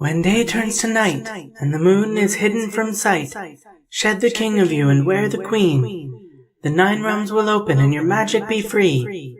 When day turns to night, and the moon is hidden from sight, shed the king of you and wear the queen. The 9 realms will open and your magic be free.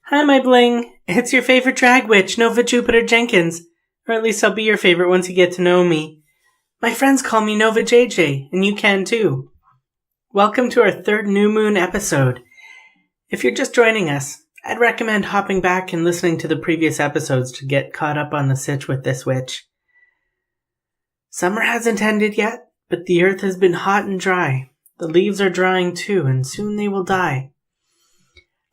Hi, my bling. It's your favorite drag witch, Nova Jupiter Jenkins. Or at least I'll be your favorite once you get to know me. My friends call me Nova JJ, and you can too. Welcome to our 3rd new moon episode. If you're just joining us, I'd recommend hopping back and listening to the previous episodes to get caught up on the sitch with this witch. Summer hasn't ended yet, but the earth has been hot and dry. The leaves are drying too, and soon they will die.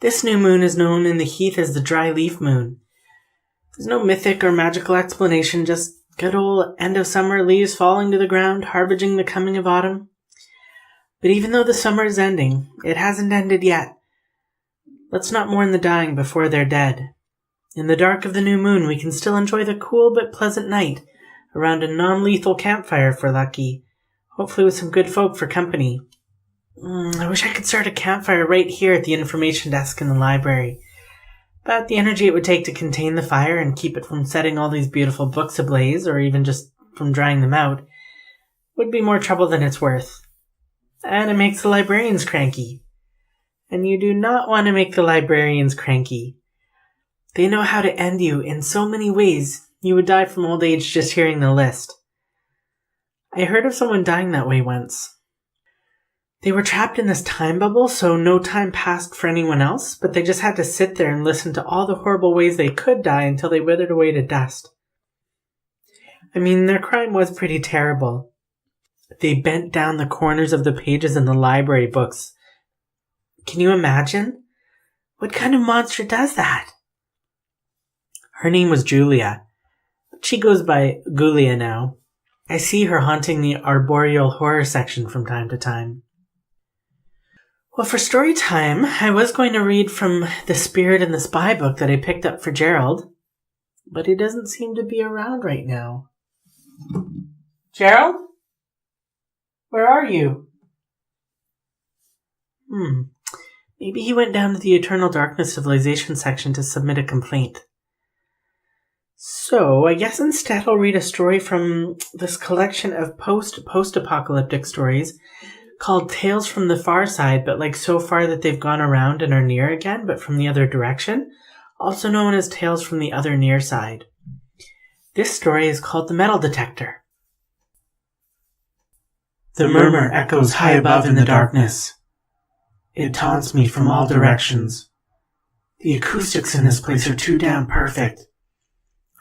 This new moon is known in the heath as the dry leaf moon. There's no mythic or magical explanation, just good old end of summer leaves falling to the ground, harbinging the coming of autumn. But even though the summer is ending, it hasn't ended yet. Let's not mourn the dying before they're dead. In the dark of the new moon, we can still enjoy the cool but pleasant night around a non-lethal campfire if we're lucky, hopefully with some good folk for company. I wish I could start a campfire right here at the information desk in the library. But the energy it would take to contain the fire and keep it from setting all these beautiful books ablaze, or even just from drying them out, would be more trouble than it's worth. And it makes the librarians cranky. And you do not want to make the librarians cranky. They know how to end you in so many ways, you would die from old age just hearing the list. I heard of someone dying that way once. They were trapped in this time bubble, so no time passed for anyone else, but they just had to sit there and listen to all the horrible ways they could die until they withered away to dust. I mean, their crime was pretty terrible. They bent down the corners of the pages in the library books. Can you imagine? What kind of monster does that? Her name was Julia. She goes by Gulia now. I see her haunting the arboreal horror section from time to time. Well, for story time, I was going to read from The Spirit and the Spy book that I picked up for Gerald, but he doesn't seem to be around right now. Gerald? Where are you? Maybe he went down to the Eternal Darkness Civilization section to submit a complaint. So, I guess instead I'll read a story from this collection of post-apocalyptic stories called Tales from the Far Side, but like so far that they've gone around and are near again, but from the other direction, also known as Tales from the Other Near Side. This story is called The Metal Detector. The murmur echoes high above in the darkness. It taunts me from all directions. The acoustics in this place are too damn perfect.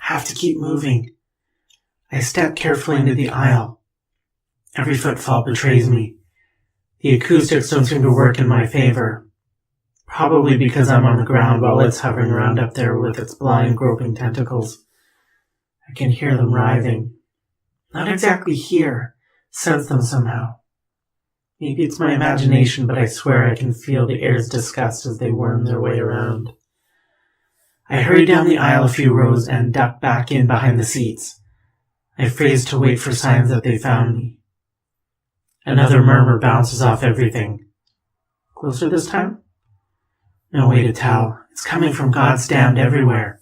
Have to keep moving. I step carefully into the aisle. Every footfall betrays me. The acoustics don't seem to work in my favor. Probably because I'm on the ground while it's hovering around up there with its blind, groping tentacles. I can hear them writhing. Not exactly hear, sense them somehow. Maybe it's my imagination, but I swear I can feel the air's disgust as they worm their way around. I hurry down the aisle a few rows and duck back in behind the seats. I freeze to wait for signs that they found me. Another murmur bounces off everything. Closer this time? No way to tell. It's coming from God's damned everywhere.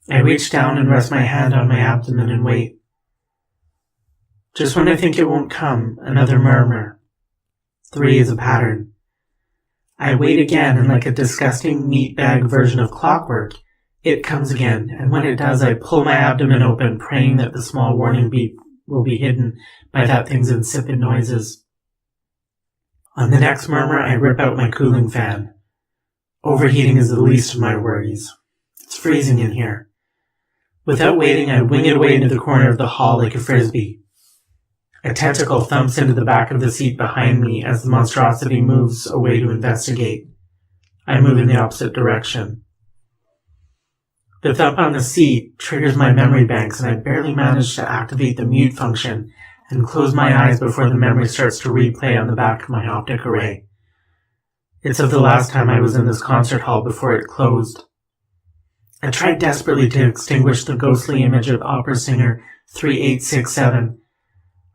I reach down and rest my hand on my abdomen and wait. Just when I think it won't come, another murmur. 3 is a pattern. I wait again, and like a disgusting meatbag version of clockwork, it comes again, and when it does, I pull my abdomen open, praying that the small warning beep will be hidden by that thing's insipid noises. On the next murmur, I rip out my cooling fan. Overheating is the least of my worries. It's freezing in here. Without waiting, I wing it away into the corner of the hall like a frisbee. A tentacle thumps into the back of the seat behind me as the monstrosity moves away to investigate. I move in the opposite direction. The thump on the seat triggers my memory banks, and I barely manage to activate the mute function and close my eyes before the memory starts to replay on the back of my optic array. It's of the last time I was in this concert hall before it closed. I tried desperately to extinguish the ghostly image of opera singer 3867,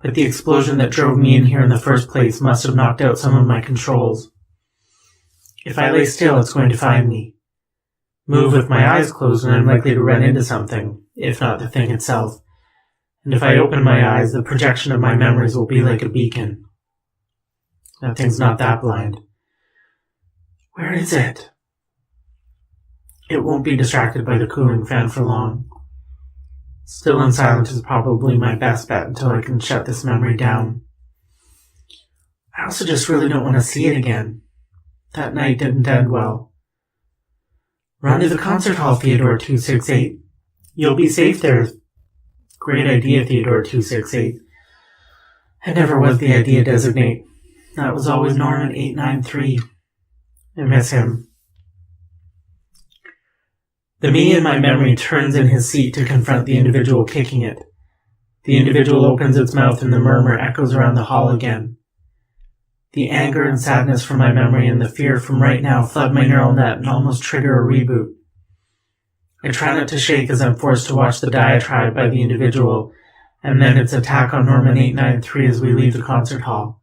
but the explosion that drove me in here in the first place must have knocked out some of my controls. If I lay still, it's going to find me. Move with my eyes closed and I'm likely to run into something, if not the thing itself. And if I open my eyes, the projection of my memories will be like a beacon. That thing's not that blind. Where is it? It won't be distracted by the cooling fan for long. Still and silent is probably my best bet until I can shut this memory down. I also just really don't want to see it again. That night didn't end well. Run to the concert hall, Theodore 268. You'll be safe there. Great idea, Theodore 268. It never was the idea designate. That was always Norman 893. I miss him. The me in my memory turns in his seat to confront the individual kicking it. The individual opens its mouth and the murmur echoes around the hall again. The anger and sadness from my memory and the fear from right now flood my neural net and almost trigger a reboot. I try not to shake as I'm forced to watch the diatribe by the individual, and then its attack on Norman 893 as we leave the concert hall.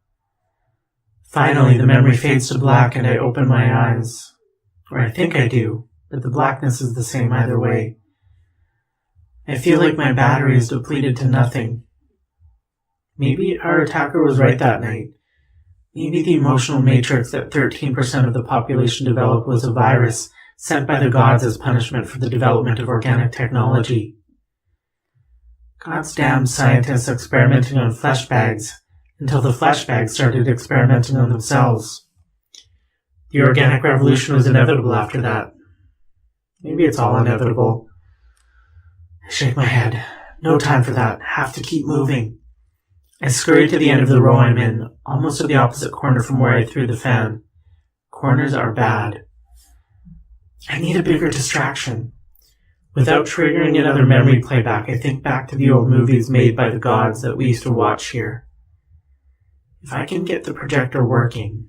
Finally, the memory fades to black and I open my eyes. Or I think I do, but the blackness is the same either way. I feel like my battery is depleted to nothing. Maybe our attacker was right that night. Maybe the emotional matrix that 13% of the population developed was a virus sent by the gods as punishment for the development of organic technology. God's damned scientists experimenting on flesh bags until the flesh bags started experimenting on themselves. The organic revolution was inevitable after that. Maybe it's all inevitable. I shake my head. No time for that. Have to keep moving. I scurry to the end of the row I'm in, almost to the opposite corner from where I threw the fan. Corners are bad. I need a bigger distraction. Without triggering another memory playback, I think back to the old movies made by the gods that we used to watch here. If I can get the projector working,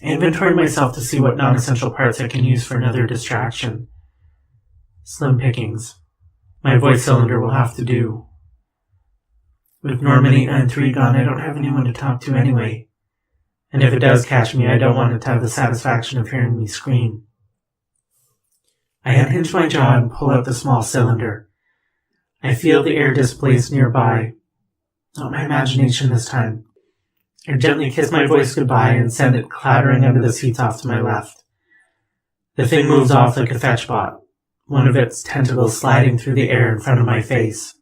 I inventory myself to see what non-essential parts I can use for another distraction. Slim pickings. My voice cylinder will have to do. With Norman 893 gone, I don't have anyone to talk to anyway. And if it does catch me, I don't want it to have the satisfaction of hearing me scream. I unhinge my jaw and pull out the small cylinder. I feel the air displaced nearby. Not my imagination this time. I gently kiss my voice goodbye and send it clattering under the seats off to my left. The thing moves off like a fetch bot, one of its tentacles sliding through the air in front of my face.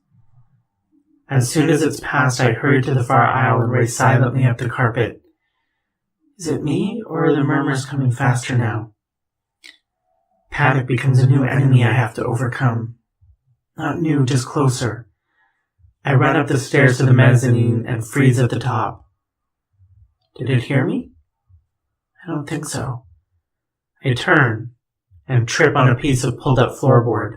As soon as it's passed, I hurry to the far aisle and race silently up the carpet. Is it me, or are the murmurs coming faster now? Panic becomes a new enemy I have to overcome. Not new, just closer. I run up the stairs to the mezzanine and freeze at the top. Did it hear me? I don't think so. I turn and trip on a piece of pulled-up floorboard.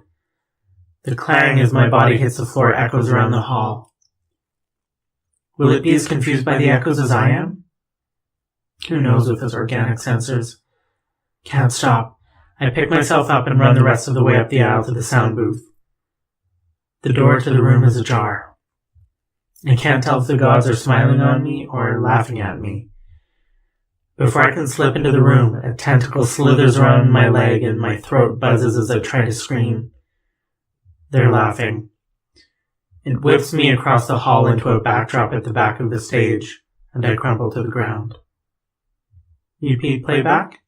The clang as my body hits the floor echoes around the hall. Will it be as confused by the echoes as I am? Who knows with its organic sensors? Can't stop. I pick myself up and run the rest of the way up the aisle to the sound booth. The door to the room is ajar. I can't tell if the gods are smiling on me or laughing at me. Before I can slip into the room, a tentacle slithers around my leg and my throat buzzes as I try to scream. They're laughing. It whips me across the hall into a backdrop at the back of the stage, and I crumple to the ground. Repeat playback?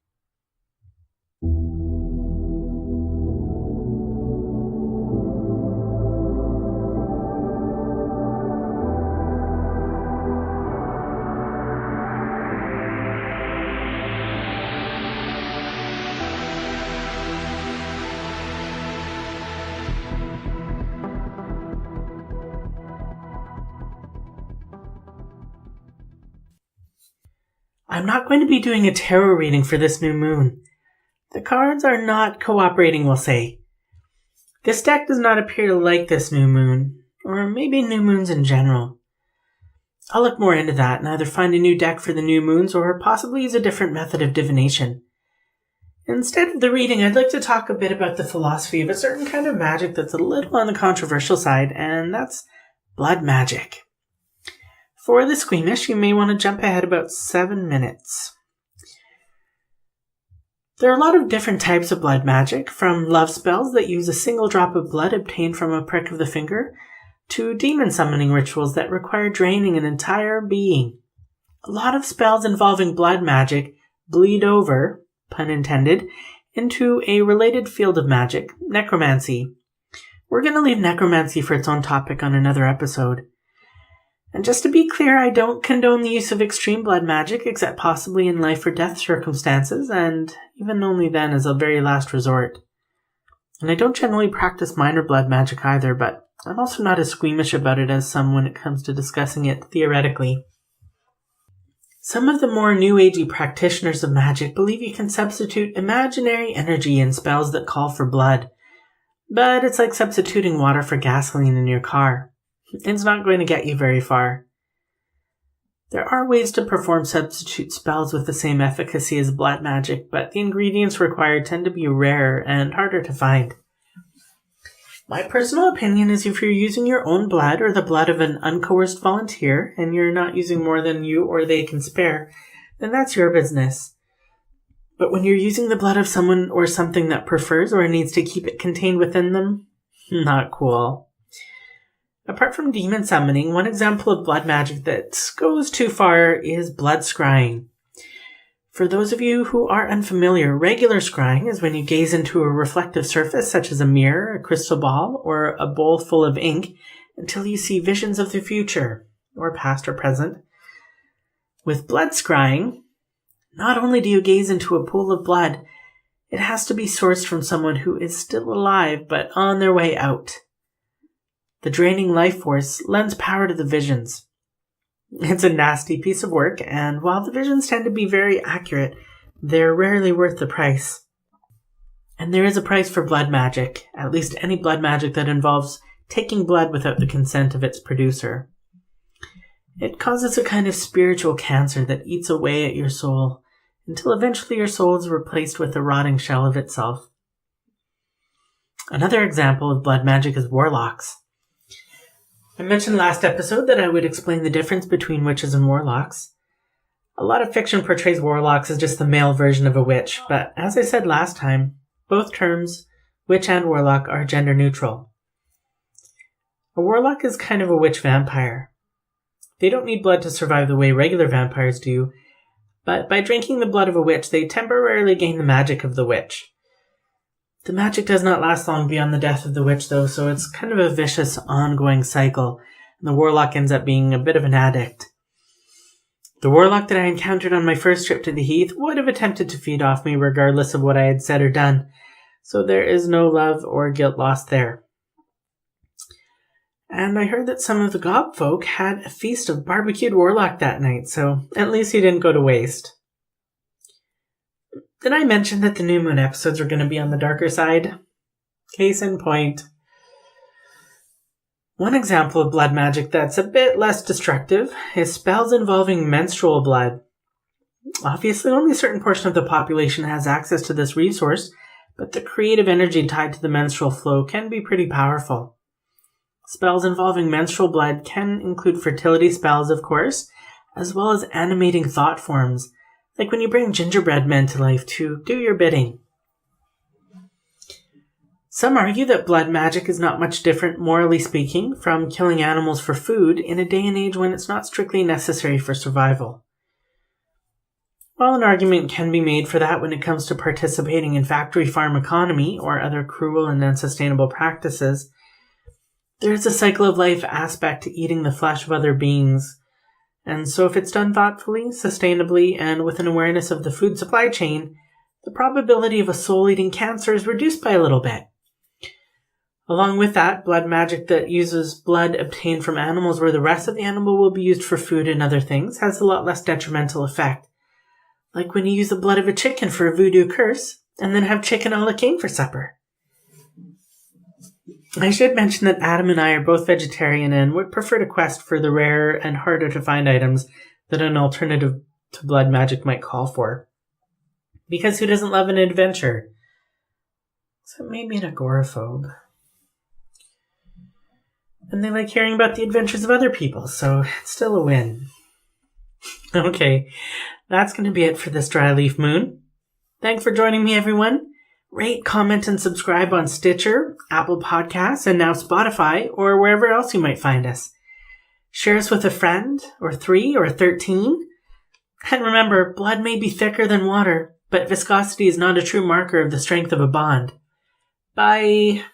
I'm not going to be doing a tarot reading for this new moon. The cards are not cooperating, we'll say. This deck does not appear to like this new moon, or maybe new moons in general. I'll look more into that and either find a new deck for the new moons or possibly use a different method of divination. Instead of the reading, I'd like to talk a bit about the philosophy of a certain kind of magic that's a little on the controversial side, and that's blood magic. For the squeamish, you may want to jump ahead about 7 minutes. There are a lot of different types of blood magic, from love spells that use a single drop of blood obtained from a prick of the finger, to demon summoning rituals that require draining an entire being. A lot of spells involving blood magic bleed over, pun intended, into a related field of magic, necromancy. We're going to leave necromancy for its own topic on another episode. And just to be clear, I don't condone the use of extreme blood magic except possibly in life or death circumstances, and even only then as a very last resort. And I don't generally practice minor blood magic either, but I'm also not as squeamish about it as some when it comes to discussing it theoretically. Some of the more New Agey practitioners of magic believe you can substitute imaginary energy in spells that call for blood. But it's like substituting water for gasoline in your car. It's not going to get you very far. There are ways to perform substitute spells with the same efficacy as blood magic, but the ingredients required tend to be rarer and harder to find. My personal opinion is if you're using your own blood or the blood of an uncoerced volunteer and you're not using more than you or they can spare, then that's your business. But when you're using the blood of someone or something that prefers or needs to keep it contained within them, not cool. Apart from demon summoning, one example of blood magic that goes too far is blood scrying. For those of you who are unfamiliar, regular scrying is when you gaze into a reflective surface such as a mirror, a crystal ball, or a bowl full of ink until you see visions of the future, or past or present. With blood scrying, not only do you gaze into a pool of blood, it has to be sourced from someone who is still alive but on their way out. The draining life force lends power to the visions. It's a nasty piece of work, and while the visions tend to be very accurate, they're rarely worth the price. And there is a price for blood magic, at least any blood magic that involves taking blood without the consent of its producer. It causes a kind of spiritual cancer that eats away at your soul, until eventually your soul is replaced with a rotting shell of itself. Another example of blood magic is warlocks. I mentioned last episode that I would explain the difference between witches and warlocks. A lot of fiction portrays warlocks as just the male version of a witch, but as I said last time, both terms, witch and warlock, are gender neutral. A warlock is kind of a witch vampire. They don't need blood to survive the way regular vampires do, but by drinking the blood of a witch, they temporarily gain the magic of the witch. The magic does not last long beyond the death of the witch, though, so it's kind of a vicious, ongoing cycle, and the warlock ends up being a bit of an addict. The warlock that I encountered on my first trip to the Heath would have attempted to feed off me regardless of what I had said or done, so there is no love or guilt lost there. And I heard that some of the gob folk had a feast of barbecued warlock that night, so at least he didn't go to waste. Did I mention that the new moon episodes are going to be on the darker side? Case in point. One example of blood magic that's a bit less destructive is spells involving menstrual blood. Obviously, only a certain portion of the population has access to this resource, but the creative energy tied to the menstrual flow can be pretty powerful. Spells involving menstrual blood can include fertility spells, of course, as well as animating thought forms, like when you bring gingerbread men to life to do your bidding. Some argue that blood magic is not much different, morally speaking, from killing animals for food in a day and age when it's not strictly necessary for survival. While an argument can be made for that when it comes to participating in factory farm economy or other cruel and unsustainable practices, there is a cycle of life aspect to eating the flesh of other beings. And so if it's done thoughtfully, sustainably, and with an awareness of the food supply chain, the probability of a soul-eating cancer is reduced by a little bit. Along with that, blood magic that uses blood obtained from animals where the rest of the animal will be used for food and other things has a lot less detrimental effect. Like when you use the blood of a chicken for a voodoo curse, and then have chicken a la king for supper. I should mention that Adam and I are both vegetarian and would prefer to quest for the rare and harder to find items that an alternative to blood magic might call for. Because who doesn't love an adventure? So it made me an agoraphobe. And they like hearing about the adventures of other people, so it's still a win. Okay, that's going to be it for this Dry Leaf Moon. Thanks for joining me, everyone. Rate, comment, and subscribe on Stitcher, Apple Podcasts, and now Spotify, or wherever else you might find us. Share us with a friend, or 3, or 13. And remember, blood may be thicker than water, but viscosity is not a true marker of the strength of a bond. Bye!